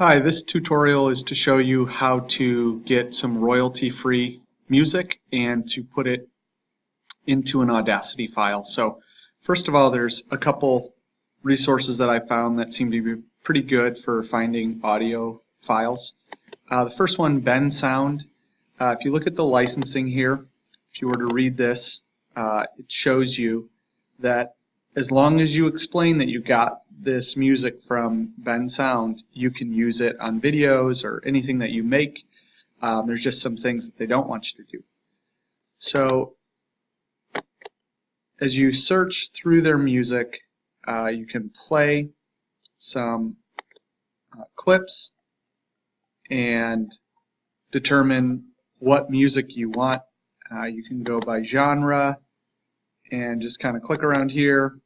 Hi, this tutorial is to show you how to get some royalty-free music and to put it into an Audacity file. So first of all, there's a couple resources that I found that seem to be pretty good for finding audio files. The first one, Ben Sound. If you look at the licensing here, if you were to read this, it shows you that as long as you explain that you got this music from Ben Sound, you can use it on videos or anything that you make. There's just some things that they don't want you to do. So as you search through their music, you can play some clips and determine what music you want. You can go by genre and just kind of click around here.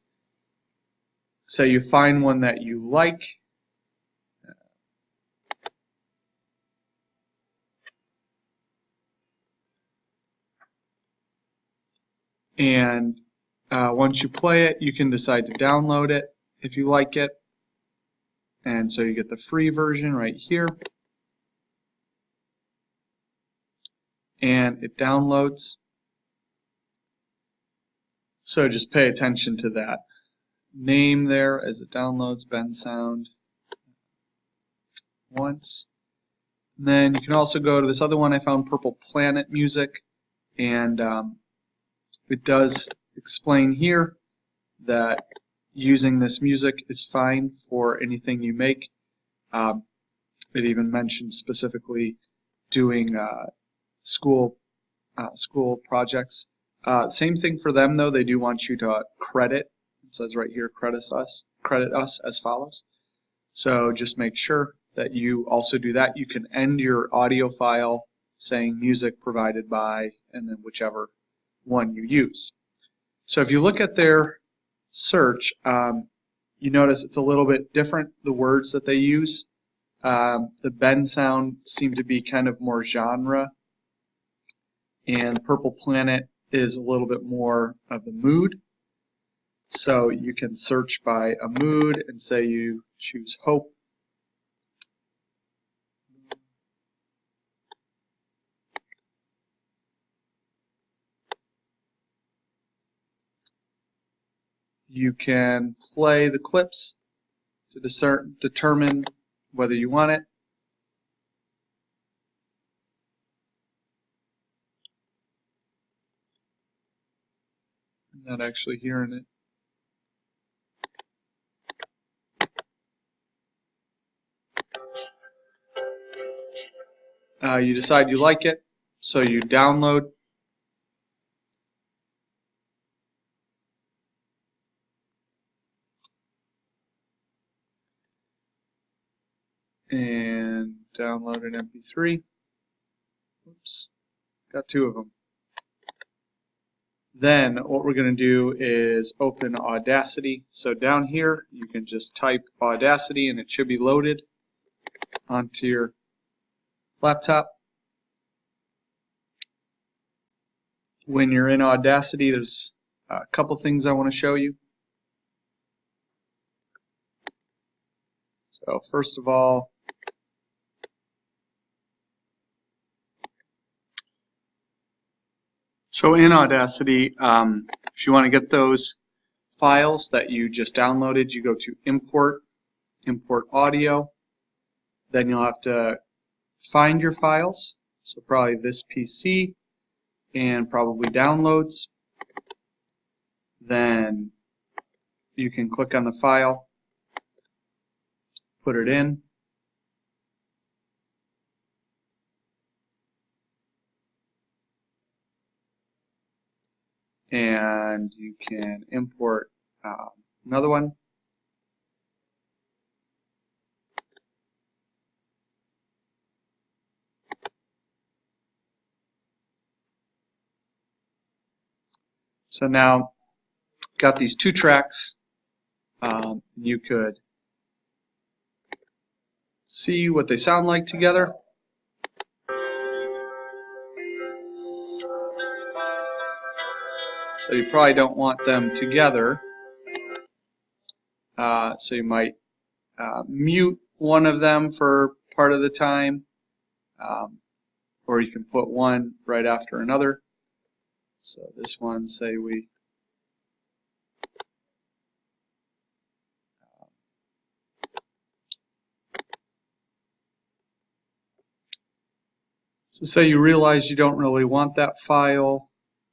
So you find one that you like. And once you play it, you can decide to download it if you like it. And so you get the free version right here. And it downloads. So just pay attention to that name there as it downloads, Ben Sound once. And then you can also go to this other one I found, Purple Planet Music, and it does explain here that using this music is fine for anything you make. It even mentions specifically doing school projects. Same thing for them though, they do want you to credit. It says right here, credit us as follows. So just make sure that you also do that. You can end your audio file saying music provided by, and then whichever one you use. So if you look at their search, you notice it's a little bit different, the words that they use. The Ben Sound seem to be kind of more genre, and Purple Planet is a little bit more of the mood. So you can search by a mood and say you choose hope. You can play the clips to determine whether you want it. I'm not actually hearing it. You decide you like it, so you download. And download an MP3. Oops, got two of them. Then what we're going to do is open Audacity. So down here you can just type Audacity and it should be loaded onto your laptop. When you're in Audacity, there's a couple things I want to show you. So first of all, in Audacity, if you want to get those files that you just downloaded, you go to Import Audio. Then you'll have to find your files. So probably this PC and probably Downloads. Then you can click on the file, put it in. And you can import another one. So now, got these two tracks. You could see what they sound like together. So you probably don't want them together. So you might mute one of them for part of the time, or you can put one right after another. So this one, say we so say you realize you don't really want that file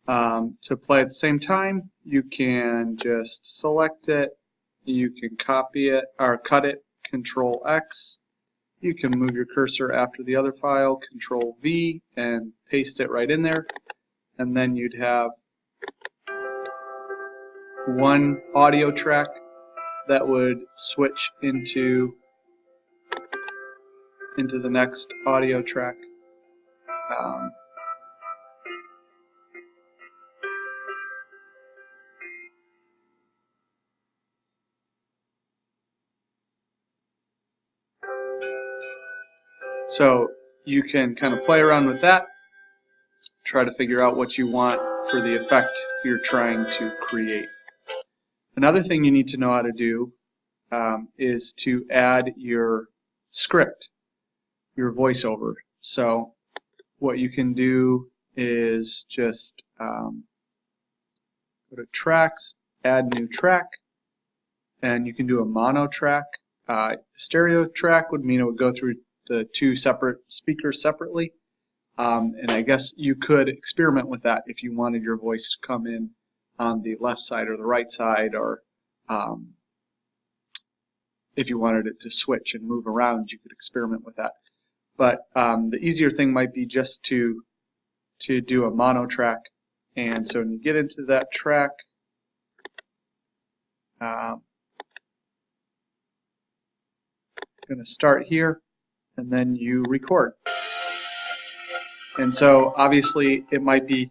to play at the same time, you can just select it, you can copy it or cut it, Control X. You can move your cursor after the other file, Control V, and paste it right in there. And then you'd have one audio track that would switch into the next audio track. So you can kind of play around with that, try to figure out what you want for the effect you're trying to create. Another thing you need to know how to do is to add your script, your voiceover. So what you can do is just go to Tracks, Add New Track, and you can do a mono track. Stereo track would mean it would go through the two separate speakers separately. And I guess you could experiment with that if you wanted your voice to come in on the left side or the right side, or if you wanted it to switch and move around, you could experiment with that. But the easier thing might be just to do a mono track. And so when you get into that track, I'm going to start here, and then you record. And so obviously it might be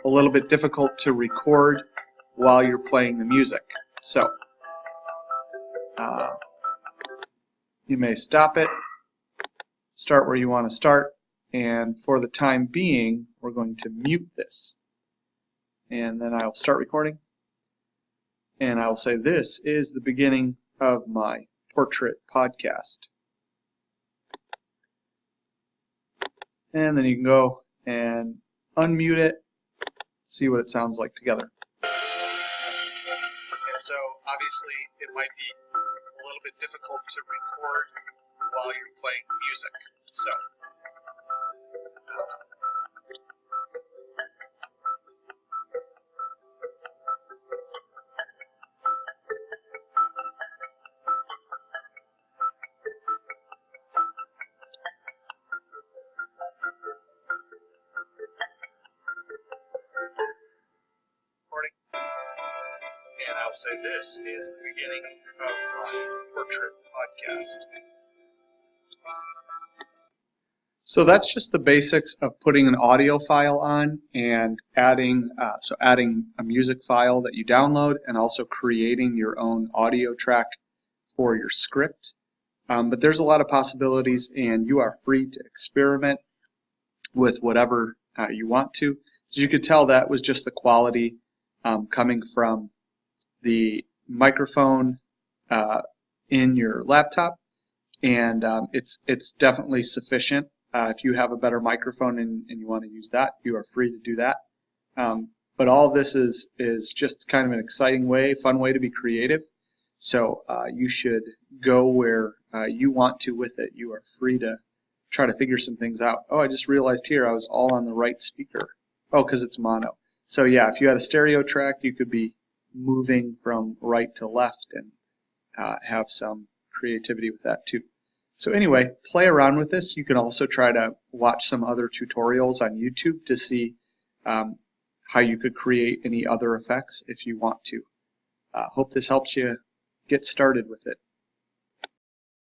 a little bit difficult to record while you're playing the music. So you may stop it, start where you want to start, and for the time being we're going to mute this. And then I'll start recording, and I'll say this is the beginning of my portrait podcast. And then you can go and unmute it, see what it sounds like together. And so obviously it might be a little bit difficult to record while you're playing music. So and I'll say this is the beginning of my portrait podcast. So that's just the basics of putting an audio file on and adding a music file that you download, and also creating your own audio track for your script. But there's a lot of possibilities, and you are free to experiment with whatever you want to. As you could tell, that was just the quality coming from the microphone in your laptop, and it's definitely sufficient. If you have a better microphone and you want to use that, you are free to do that. But all of this is just kind of an exciting way, fun way to be creative. So you should go where you want to with it. You are free to try to figure some things out. Oh, I just realized here I was all on the right speaker. Oh, because it's mono. So yeah, if you had a stereo track, you could be moving from right to left and have some creativity with that too. So anyway, play around with this. You can also try to watch some other tutorials on YouTube to see how you could create any other effects if you want to. Hope this helps you get started with it.